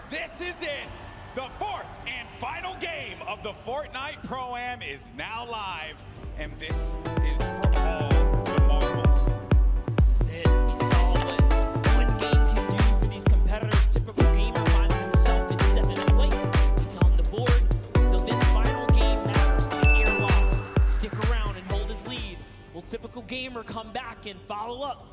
This is it. The fourth and final game of the Fortnite Pro-Am is now live, and this is for all the moguls. This is it. He saw what one game can do for these competitors. Typical gamer finding himself in 7th place. He's on the board. So this final game matters. Can Airbox stick around and hold his lead? Will typical gamer come back and follow up?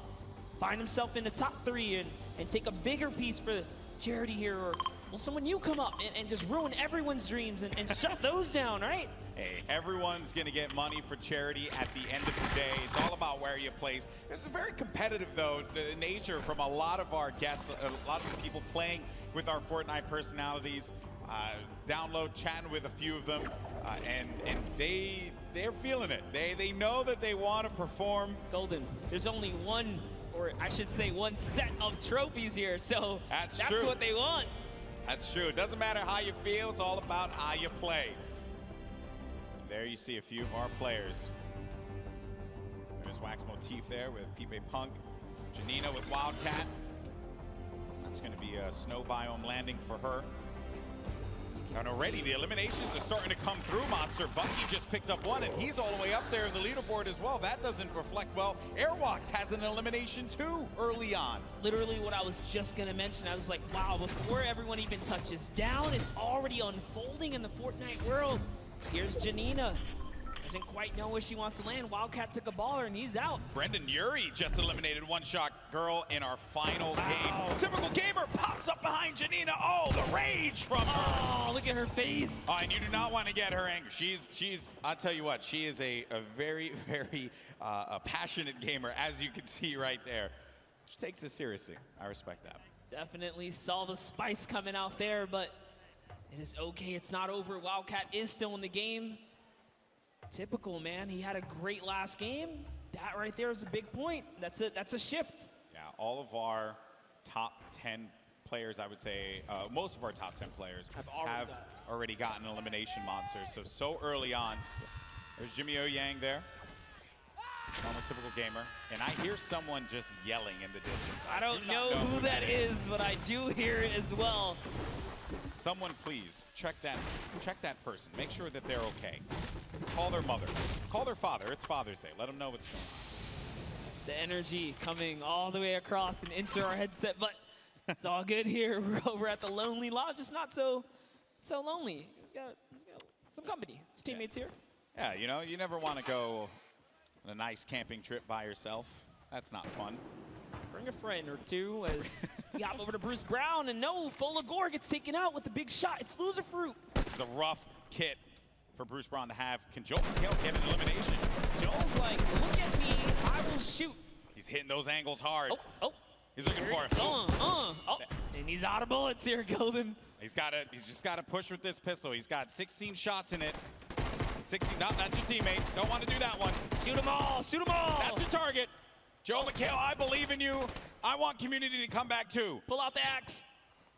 Find himself in the top 3 and take a bigger piece for Charity here, or will someone new come up and just ruin everyone's dreams and shut those down, right? Hey, everyone's going to get money for charity at the end of the day. It's all about where you place. It's a very competitive, though, nature from a lot of our guests, a lot of the people playing with our Fortnite personalities. Download, chatting with a few of them, and they're feeling it. They know that they want to perform. Golden, there's only one, or I should say one set of trophies here, so that's true. what they want. That's true. It doesn't matter how you feel, it's all about how you play. There you see a few of our players. There's Wax Motif there with Pipe Punk, Janina with Wildcat. That's going to be a snow biome landing for her. And already the eliminations are starting to come through, Monster. Bucky just picked up one, and he's all the way up there in the leaderboard as well. That doesn't reflect well. Airwalks has an elimination too early on. Literally what I was just going to mention. I was like, wow, before everyone even touches down, it's already unfolding in the Fortnite world. Here's Janina. Doesn't quite know where she wants to land. Wildcat took a baller, and he's out. Brendan Yuri just eliminated One Shot Girl in our final game. Typical gamer pops up behind Janina. Oh, the rage from her. Oh, look at her face. Oh, and you do not want to get her angry. She's I'll tell you what, she is a very, very passionate gamer, as you can see right there. She takes it seriously. I respect that. Definitely saw the spice coming out there, but it is okay. It's not over. Wildcat is still in the game. Typical, man. He had a great last game. That right there is a big point. That's a shift. Yeah, all of our top 10 players, I would say, most of our top 10 players have already gotten elimination monsters. So early on. There's Jimmy O Yang there. I'm a typical gamer. And I hear someone just yelling in the distance. I don't know who that is, but I do hear it as well. Someone please check that person. Make sure that they're okay. Call their mother. Call their father. It's Father's Day. Let them know what's going on. It's the energy coming all the way across and into our headset, but it's all good here. We're over at the Lonely Lodge. It's not so lonely. He's got some company. His teammates here. Yeah, you know, you never want to go on a nice camping trip by yourself. That's not fun. Bring a friend or two as we hop over to Bruce Brown, and no, Folagore gets taken out with the big shot. It's Loser Fruit. This is a rough kit for Bruce Brown to have. Can Joel McHale get an elimination? Joel's like, look at me, I will shoot. He's hitting those angles hard. Oh. He's looking for it. And he's out of bullets here, Golden. He's just got to push with this pistol. He's got 16 shots in it. 16, no, that's your teammate. Don't want to do that one. Shoot them all, shoot them all. That's your target. Joel McHale, I believe in you. I want community to come back too. Pull out the axe.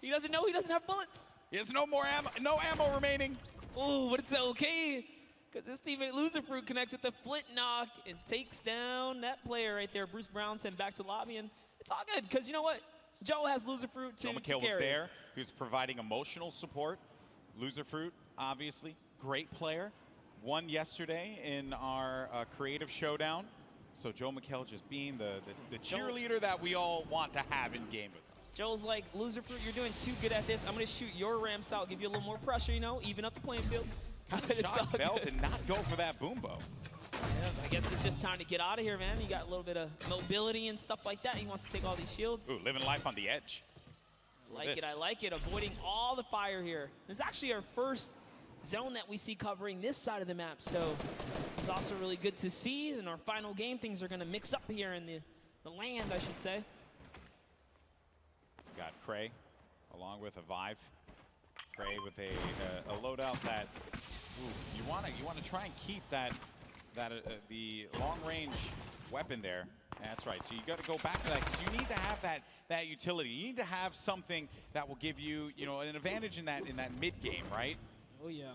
He doesn't know he doesn't have bullets. He has no more ammo, no ammo remaining. Oh, but it's okay, because his teammate Loser Fruit connects with the flint knock and takes down that player right there. Bruce Brown sent back to lobby, and it's all good, because you know what? Joe has Loser Fruit to Joel McHale was carry. there. He was providing emotional support. Loser Fruit, obviously, great player. Won yesterday in our creative showdown. So Joe McHale just being the cheerleader that we all want to have in game with us. Joel's like, Loser Fruit, you're doing too good at this. I'm going to shoot your ramps out, give you a little more pressure, you know, even up the playing field. Shot Bell did not go for that boom bow. Yeah, I guess it's just time to get out of here, man. You got a little bit of mobility and stuff like that. He wants to take all these shields. Ooh, living life on the edge. I like it. Avoiding all the fire here. This is actually our first zone that we see covering this side of the map, so this is also really good to see. In our final game, things are going to mix up here in the land, I should say. Got Cray along with a Vive. Cray with a loadout that you want to try and keep the long range weapon there. That's right. So you got to go back to that, because you need to have that utility. You need to have something that will give you an advantage in that mid game, right? Oh, yeah.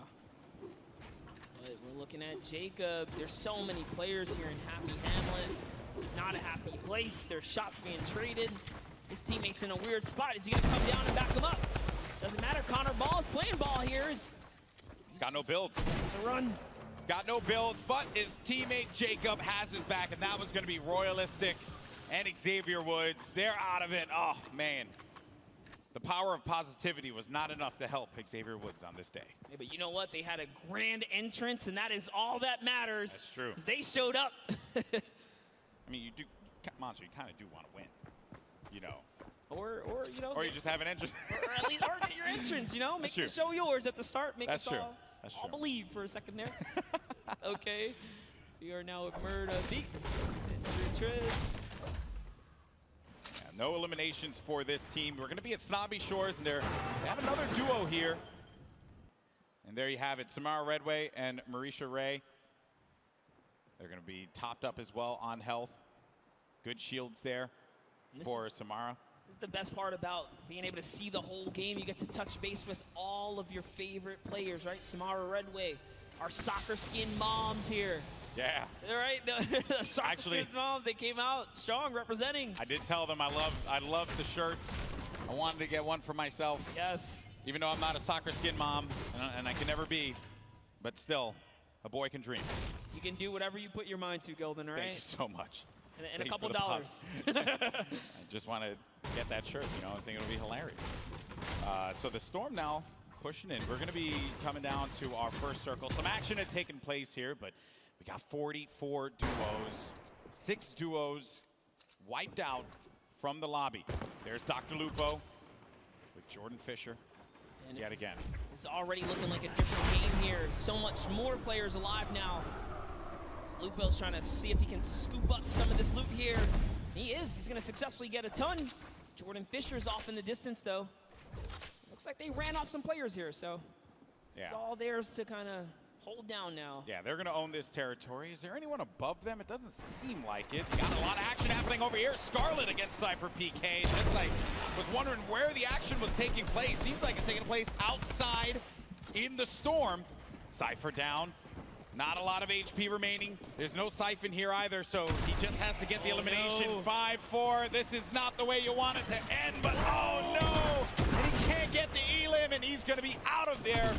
But we're looking at Jacob. There's so many players here in Happy Hamlet. This is not a happy place. There's shots being traded. His teammate's in a weird spot. Is he going to come down and back him up? Doesn't players. He's got no builds. The run. He's got no builds, but his teammate Jacob has his back, and that was going to be Royalistic and Xavier Woods. They're out of it. Oh, man. The power of positivity was not enough to help Xavier Woods on this day. Yeah, but you know what? They had a grand entrance, and that is all that matters. That's true. They showed up. I mean, you do, Monster, you kind of do want to win, you know. Or you know. Or you just have an entrance. or at least, or get your entrance, you know. Make the show yours at the start. Make us all believe for a second there. Okay. So we are now with Murda Beats and Triz. Yeah, no eliminations for this team. We're going to be at Snobby Shores, and they have another duo here. And there you have it, Samara Redway and Marisha Ray. They're going to be topped up as well on health. Good shields there for Samara. This is the best part about being able to see the whole game. You get to touch base with all of your favorite players, right? Samara Redway, our soccer skin moms here. Yeah. All right, the soccer skin moms, they came out strong representing. I did tell them I love the shirts. I wanted to get one for myself. Yes. Even though I'm not a soccer skin mom, and I can never be, but still, a boy can dream. You can do whatever you put your mind to, Golden, all right? Thank you so much. And a couple dollars. I just want to get that shirt, you know, I think it'll be hilarious. So the Storm now pushing in. We're going to be coming down to our first circle. Some action had taken place here, but we got 44 duos. 6 duos wiped out from the lobby. There's Dr. Lupo with Jordan Fisher. And yet again. It's already looking like a different game here. So much more players alive now. Lupo's trying to see if he can scoop up some of this loot here. He is. He's going to successfully get a ton. Jordan Fisher's off in the distance, though. Looks like they ran off some players here, so it's all theirs to kind of hold down now. Yeah, they're going to own this territory. Is there anyone above them? It doesn't seem like it. Got a lot of action happening over here. Scarlet against Cypher PK. Just like was wondering where the action was taking place. Seems like it's taking place outside in the Storm. Cypher down. Not a lot of HP remaining. There's no Siphon here either, so he just has to get the elimination. 5-4. This is not the way you want it to end, but oh no! And he can't get the elim, and he's going to be out of there.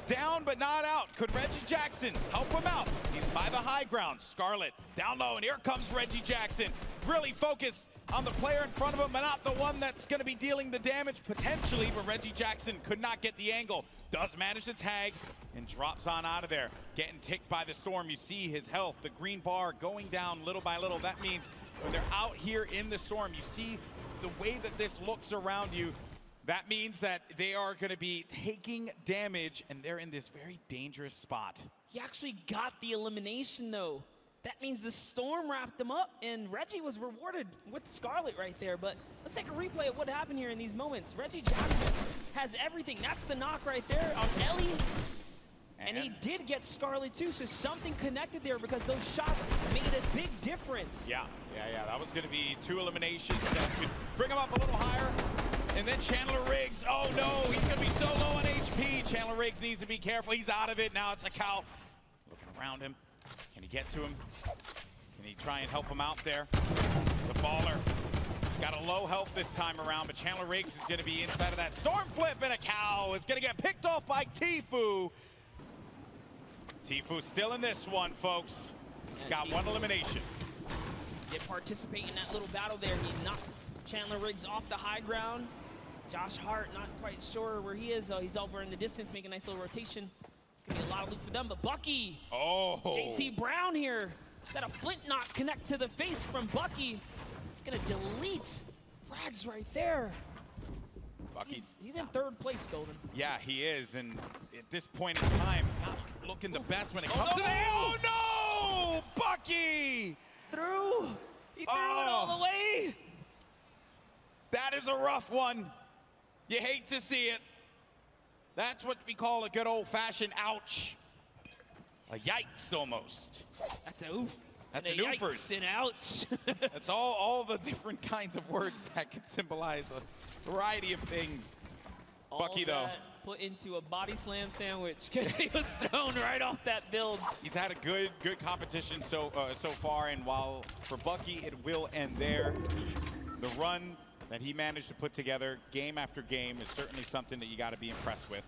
Down but not out. Could Reggie Jackson help him out? He's by the high ground. Scarlet down low, and here comes Reggie Jackson. Really focused on the player in front of him, but not the one that's going to be dealing the damage potentially, but Reggie Jackson could not get the angle. Does manage to tag and drops on out of there. Getting ticked by the Storm. You see his health, the green bar going down little by little. That means when they're out here in the Storm, you see the way that this looks around you. That means that they are going to be taking damage, and they're in this very dangerous spot. He actually got the elimination, though. That means the Storm wrapped him up, and Reggie was rewarded with Scarlet right there. But let's take a replay of what happened here in these moments. Reggie Jackson has everything. That's the knock right there on Ellie. And he did get Scarlet, too, so something connected there because those shots made a big difference. Yeah. That was going to be 2 eliminations that could bring him up a little higher. And then Chandler Riggs, oh no, he's going to be so low on HP. Chandler Riggs needs to be careful. He's out of it. Now it's a cow looking around him. Can he get to him? Can he try and help him out there? The baller. He's got a low health this time around, but Chandler Riggs is going to be inside of that storm flip, and a cow is going to get picked off by tfue. tfue still in this one, folks. He's got 1 elimination. Did participate in that little battle there. He knocked Chandler Riggs off the high ground. Josh Hart, not quite sure where he is. He's over in the distance, making a nice little rotation. It's going to be a lot of loot for them, but Bucky. Oh. JT Brown here. Got a flint knock connect to the face from Bucky. He's going to delete frags right there. Bucky's he's in 3rd place, Golden. Yeah, he is, and at this point in time, not looking the best when it comes to the... Oh, no! Bucky! Through. He threw it all the way. That is a rough one. You hate to see it. That's what we call a good old-fashioned ouch. A yikes, almost. That's a oof. That's a oofers. Yikes and ouch. That's all the different kinds of words that can symbolize a variety of things. Bucky, though. Put into a body slam sandwich because he was thrown right off that build. He's had a good competition so far, and while for Bucky it will end there, the run that he managed to put together game after game is certainly something that you got to be impressed with.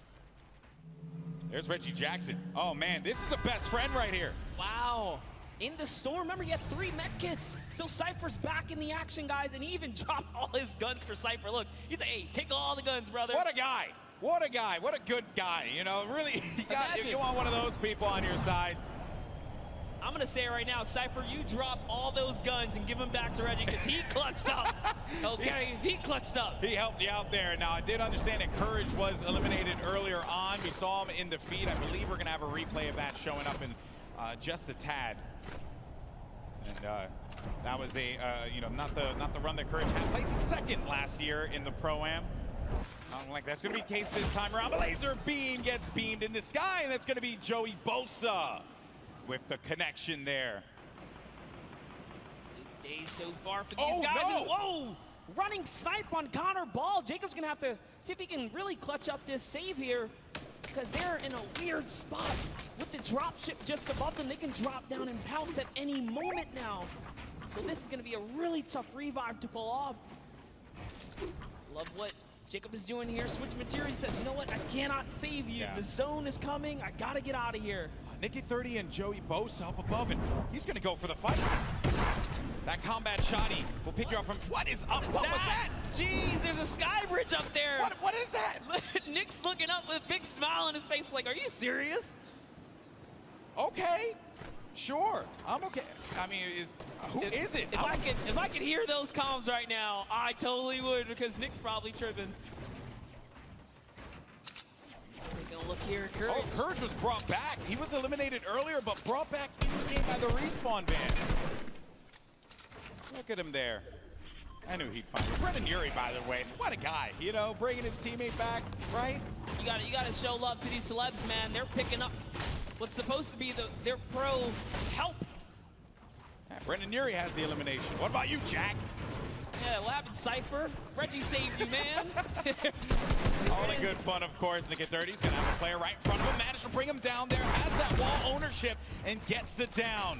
There's Reggie Jackson. Oh man, this is a best friend right here. Wow. In the storm, remember, he had 3 med kits. So Cypher's back in the action, guys, and he even dropped all his guns for Cypher. Look, he's like, hey, take all the guns, brother. What a guy. What a guy. What a good guy. You know, really, you want one of those people on your side. I'm going to say it right now, Cypher, you drop all those guns and give them back to Reggie because he clutched up. Okay, he clutched up. He helped you out there. Now, I did understand that Courage was eliminated earlier on. We saw him in the feed. I believe we're going to have a replay of that showing up in just a tad. And that was a, not the run that Courage had, placing second last year in the Pro-Am. I don't like that's going to be the case this time around. The laser beam gets beamed in the sky, and that's going to be Joey Bosa with the connection there. Big day so far for these guys. No. And whoa! Running snipe on Connor Ball. Jacob's going to have to see if he can really clutch up this save here because they're in a weird spot. With the drop ship just above them, they can drop down and pounce at any moment now. So this is going to be a really tough revive to pull off. Love what Jacob is doing here. Switch materials, says, you know what? I cannot save you. Yeah. The zone is coming. I got to get out of here. Nicky30 and Joey Bosa up above, and he's going to go for the fight. That combat shotty will pick you up from... What is up? What was that? Jeez, there's a sky bridge up there. What is that? Nick's looking up with a big smile on his face like, are you serious? Okay. Sure. I'm okay. I mean, who is it? If I could hear those comms right now, I totally would because Nick's probably tripping. Taking a look here, Courage. Oh, Courage was brought back. He was eliminated earlier, but brought back in the game by the respawn ban. Look at him there. I knew he'd find it. Brendan Urie, by the way, what a guy. You know, bringing his teammate back, right? You got to show love to these celebs, man. They're picking up what's supposed to be their pro help. Yeah, Brendan Urie has the elimination. What about you, Jack? Yeah, what happened, Cypher? Reggie saved you, man. All the good fun, of course. Nicky30's going to have a player right in front of him. Managed to bring him down there. Has that wall ownership and gets the down.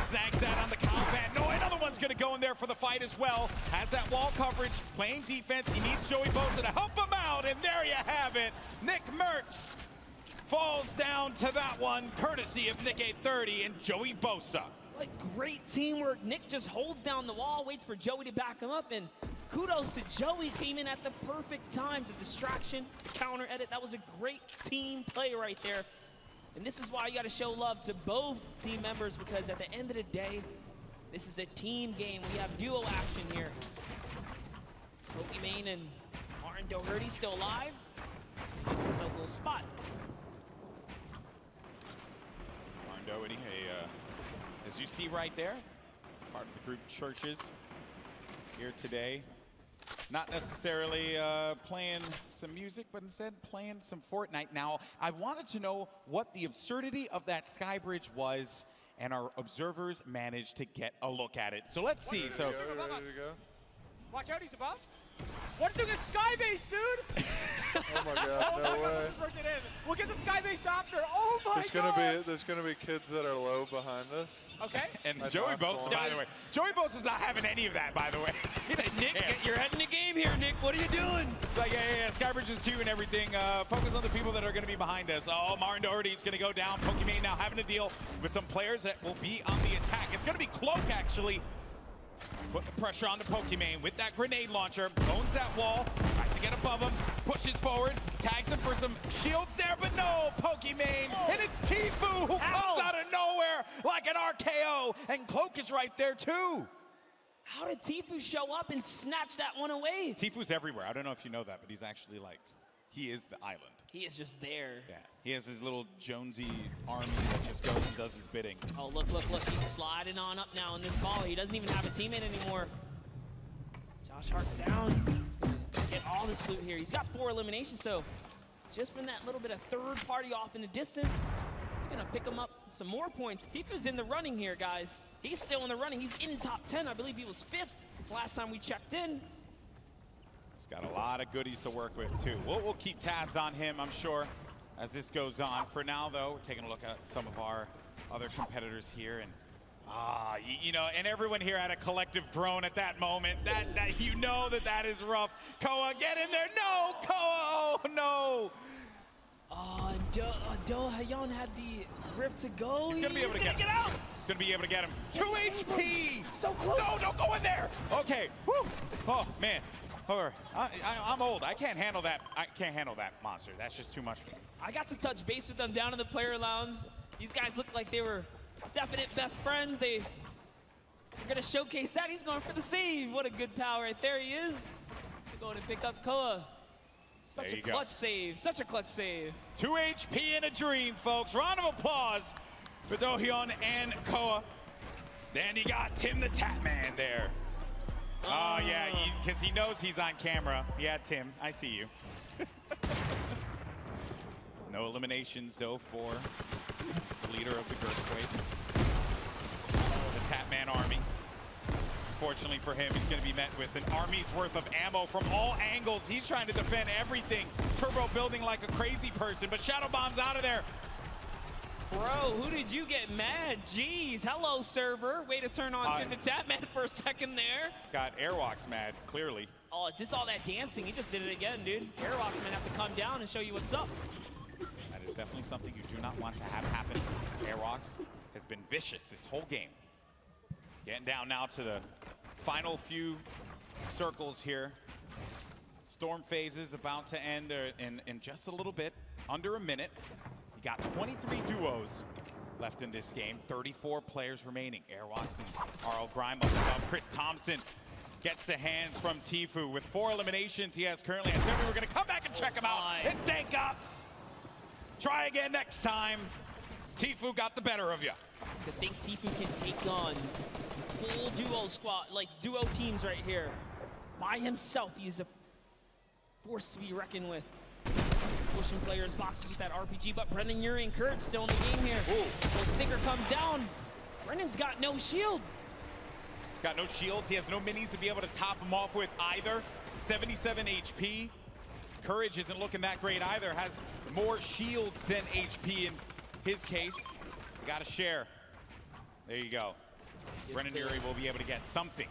Snags that on the combat. No, another one's going to go in there for the fight as well. Has that wall coverage, playing defense. He needs Joey Bosa to help him out. And there you have it. nickmercs falls down to that one, courtesy of Nicky30 and Joey Bosa. What great teamwork. Nick just holds down the wall, waits for Joey to back him up, and kudos to Joey, came in at the perfect time. The distraction, the counter edit, that was a great team play right there. And this is why you got to show love to both team members, because at the end of the day, this is a team game. We have duo action here. Pokimane and Martin Doherty still alive. Give themselves a little spot. Martin Doherty, as you see right there, part of the group Churches here today. Not necessarily playing some music, but instead playing some Fortnite. Now, I wanted to know what the absurdity of that sky bridge was, and our observers managed to get a look at it. So let's see. So, watch out, he's above. What's doing a sky base, dude? Oh my god, no way. We'll get the sky base after. Oh my god. There's gonna be kids that are low behind us. Okay. And Joey Bosa, by the way. Joey Bosa's not having any of that, by the way. Nick, you're heading the game here, Nick. What are you doing? Like, yeah, Skybridge is too and everything. Focus on the people that are going to be behind us. Oh, Martin Doherty's going to go down. Pokimane now having to deal with some players that will be on the attack. It's going to be Cloak, actually. Put the pressure on the Pokimane with that grenade launcher. Owns that wall. Tries to get above him. Pushes forward. Tags him for some shields there, but no, Pokimane. And it's tfue who comes out of nowhere like an RKO. And Cloak is right there, too. How did tfue show up and snatch that one away? tfue's everywhere. I don't know if you know that, but he's actually like, he is the island. He is just there. Yeah, he has his little Jonesy army that just goes and does his bidding. Oh, look. He's sliding on up now in this ball. He doesn't even have a teammate anymore. Josh Hart's down. He's going to get all this loot here. He's got 4 eliminations, so just from that little bit of third party off in the distance, he's going to pick him up some more points. tfue's in the running here, guys. He's still in the running. He's in top 10. I believe he was 5th last time we checked in. He's got a lot of goodies to work with, too. We'll keep tabs on him, I'm sure, as this goes on. For now, though, we're taking a look at some of our other competitors here. And, and everyone here had a collective groan at that moment. That you know that is rough. Koa, get in there. No, Koa, oh, no. Oh, and Dohayon had the rift to go. He's gonna be able to get out. He's gonna be able to get him. 2 HP! So close. No, don't go in there! Okay, woo! Oh, man. I'm old. I can't handle that. I can't handle that monster. That's just too much. I got to touch base with them down in the player lounge. These guys look like they were definite best friends. They're gonna showcase that. He's going for the save. What a good pal right there he is. They're going to pick up Koa. Such a clutch save. Such a clutch save. 2 HP in a dream, folks. Round of applause for Dohyun and Koa. Then you got Tim the Tatman there. Oh, yeah, because he knows he's on camera. Yeah, Tim, I see you. No eliminations, though, for the leader of the Girthquake. The Tatman army. Fortunately for him, he's going to be met with an army's worth of ammo from all angles. He's trying to defend everything. Turbo building like a crazy person, but Shadow Bomb's out of there. Bro, who did you get mad? Jeez, hello, server. Way to turn on Tim the Tatman for a second there. Got Airwalks mad, clearly. Oh, it's just all that dancing. He just did it again, dude. Airwalks might have to come down and show you what's up. That is definitely something you do not want to have happen. Airwalks has been vicious this whole game. Getting down now to the final few circles here. Storm phase is about to end in just a little bit, under a minute. You got 23 duos left in this game, 34 players remaining. Airwalks and RL Grime up above. Chris Thompson gets the hands from tfue. With 4 eliminations he has currently. I said we were going to come back and check him out. And dank ups. Try again next time. tfue got the better of you. To think tfue can take on full duo squad, like duo teams right here. By himself, he's a force to be reckoned with. Pushing players' boxes with that RPG, but Brendan Urie and Kurt still in the game here. The sticker comes down. Brendan's got no shield. He's got no shields. He has no minis to be able to top him off with either. 77 HP. Courage isn't looking that great either. Has more shields than HP in his case. You got to share. There you go. Brendan Urie will be able to get something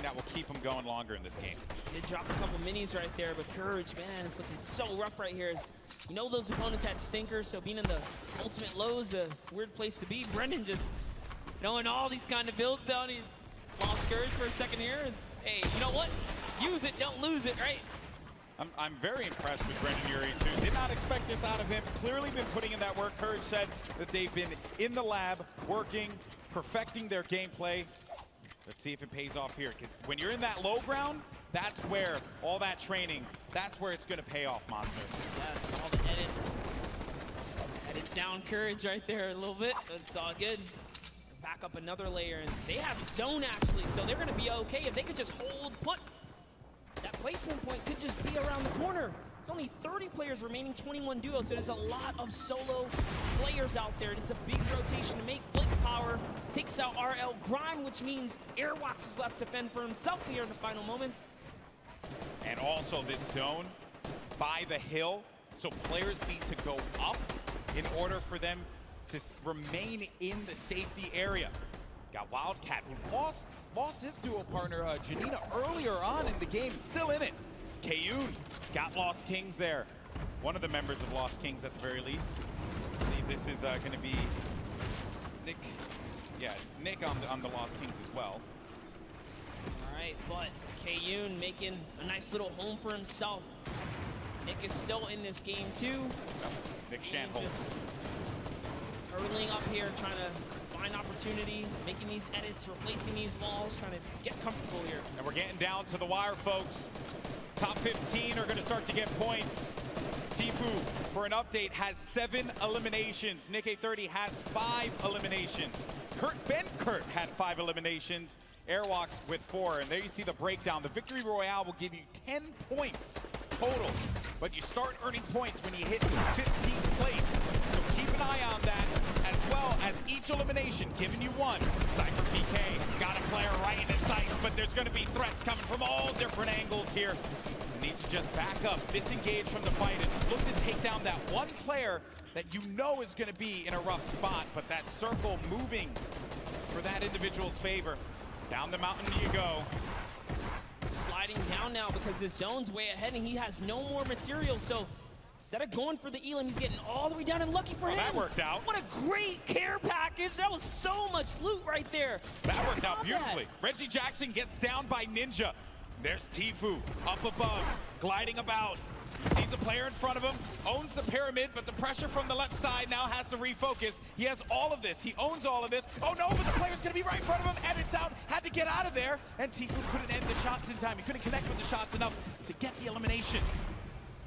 that will keep him going longer in this game. Did drop a couple minis right there, but Courage, man, it's looking so rough right here. You know those opponents had stinkers, so being in the ultimate low is a weird place to be. Brendan just knowing all these kind of builds down. He's lost Courage for a second here. Hey, you know what? Use it, don't lose it, right? I'm very impressed with Brendan Urie, too. Did not expect this out of him. Clearly been putting in that work. Courage said that they've been in the lab, working, perfecting their gameplay. Let's see if it pays off here, because when you're in that low ground, that's where all that training, that's where it's going to pay off, Monster. Yes, all the edits. Edits down Courage right there a little bit. It's all good. Back up another layer, and they have zone, actually, so they're going to be okay. If they could just hold put, that placement point could just be around the corner. It's only 30 players remaining, 21 duos, so there's a lot of solo players out there. It's a big rotation to make. Blink Power takes out RL Grime, which means Airwalks is left to fend for himself here in the final moments. And also this zone by the hill, so players need to go up in order for them to remain in the safety area. Got Wildcat, who lost his duo partner, Janina, earlier on in the game, still in it. Kayun got Lost Kings there. One of the members of Lost Kings at the very least. I believe this is going to be Nick. Yeah, Nick on the Lost Kings as well. All right, but Kayun making a nice little home for himself. Nick is still in this game too. Nick Shanholz. Hurtling up here, trying to find opportunity, making these edits, replacing these walls, trying to get comfortable here. And we're getting down to the wire, folks. Top 15 are going to start to get points. tfue, for an update, has 7 eliminations. Nick 830 has 5 eliminations. Kurt had 5 eliminations. Airwalks with 4. And there you see the breakdown. The Victory Royale will give you 10 points total. But you start earning points when you hit 15th place. So keep an eye on that, as well as each elimination giving you 1. Cypher PK got a player right in his sights, but there's going to be threats coming from all different angles here. You need to just back up, disengage from the fight, and look to take down that one player that you know is going to be in a rough spot, but that circle moving for that individual's favor. Down the mountain you go. Sliding down now because the zone's way ahead and he has no more material, so Instead of going for the Elam, he's getting all the way down, and lucky for him. That worked out. What a great care package. That was so much loot right there. That worked out beautifully. Reggie Jackson gets down by Ninja. There's tfue up above, gliding about. He sees a player in front of him, owns the pyramid, but the pressure from the left side now has to refocus. He has all of this. He owns all of this. Oh no, but the player's going to be right in front of him, and it's out. Had to get out of there, and tfue couldn't end the shots in time. He couldn't connect with the shots enough to get the elimination.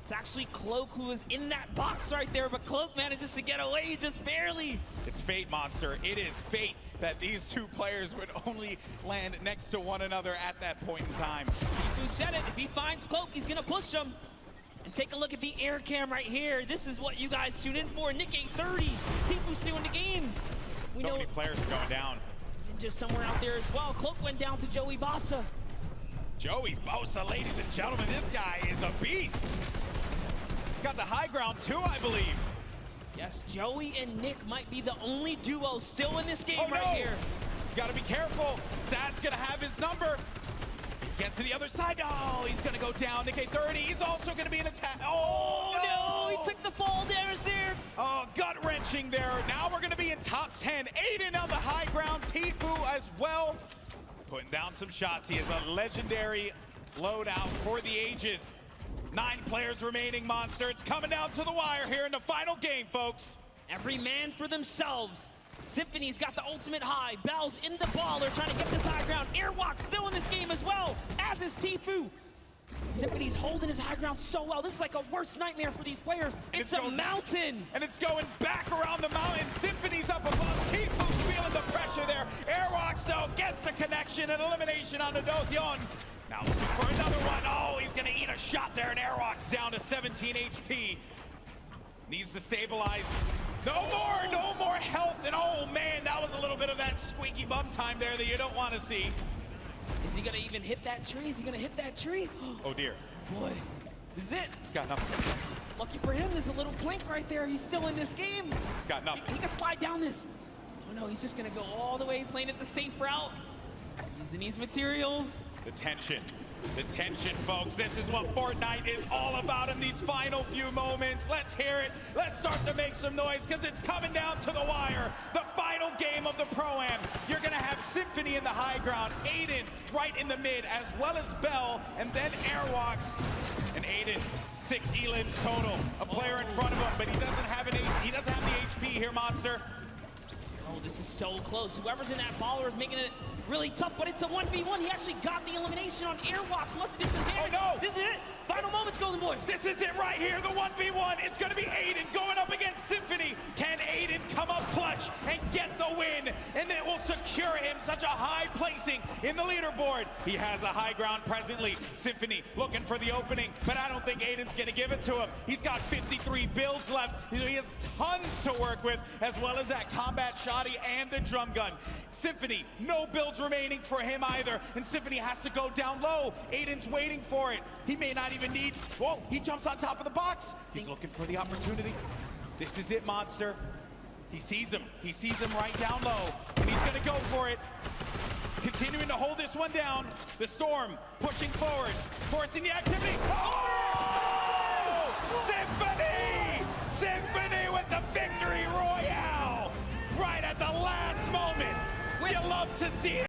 It's actually Cloak who is in that box right there, but Cloak manages to get away just barely. It's fate, Monster. It is fate that these two players would only land next to one another at that point in time. tfue said it. If he finds Cloak, he's going to push him. And take a look at the air cam right here. This is what you guys tune in for. Nick 830, tfue still in the game. We so know many players are going down. Ninja's somewhere out there as well. Cloak went down to Joey Bossa. Joey Bosa, ladies and gentlemen, this guy is a beast. Got the high ground too, I believe. Yes, Joey and Nick might be the only duo still in this game right here. Got to be careful. Zad's going to have his number. Gets to the other side. Oh, he's going to go down. Nick 830, he's also going to be an attack. Oh, no, he took the fall damage there. Oh, gut-wrenching there. Now we're going to be in top 10. Aydan on the high ground. tfue as well. Putting down some shots. He has a legendary loadout for the ages. 9 players remaining, Monster. It's coming down to the wire here in the final game, folks. Every man for themselves. Symfuhny's got the ultimate high. Bell's in the ball. They're trying to get this high ground. Airwalk still in this game as well, as is tfue. Symfuhny's holding his high ground so well. This is like a worst nightmare for these players. It's a mountain. And it's going back around the mountain. Symfuhny's up above. tfue feeling the pressure there. Airwalk so gets the connection and elimination on the Dothyon. Now looking for another one. Oh, he's going to eat a shot there, and Airwalk's down to 17 HP. Needs to stabilize. No more health, and oh man, that was a little bit of that squeaky bum time there that you don't want to see. Is he gonna even hit that tree? Is he gonna hit that tree? Oh dear. Boy, this is it. He's got nothing. Lucky for him, there's a little plank right there. He's still in this game. He's got nothing. He can slide down this. Oh no, he's just gonna go all the way, playing it the safe route. Using these materials. The tension, folks. This is what Fortnite is all about in these final few moments. Let's hear it. Let's start to make some noise, because it's coming down to the wire. The final game of the Pro-Am. You're going to have Symfuhny in the high ground, Aydan right in the mid, as well as Bell, and then Airwalks. And Aydan, 6 elims total. A player in front of him, but he doesn't have the HP here, Monster. Oh, this is so close. Whoever's in that baller is making it really tough, but it's a 1v1. He actually got the elimination on Airwalks. Must have did some damage. Oh no! This is it. Final moments, Golden Boy. This is it right here, the 1v1. It's going to be Aydan going up against Symfuhny. Can Aydan come up clutch and get the win? And it will secure him such a high placing in the leaderboard. He has a high ground presently. Symfuhny looking for the opening, but I don't think Aydan's going to give it to him. He's got 53 builds left. He has tons to work with, as well as that combat shoddy and the drum gun. Symfuhny, no builds remaining for him either, and Symfuhny has to go down low. Aydan's waiting for it. He may not even need, whoa, he jumps on top of the box. He's looking for the opportunity. This is it, Monster. He sees him right down low, and he's gonna go for it. Continuing to hold this one down. The Storm pushing forward, forcing the activity. Oh! Symfuhny! Symfuhny with the victory royale! Right at the last moment. You love to see it.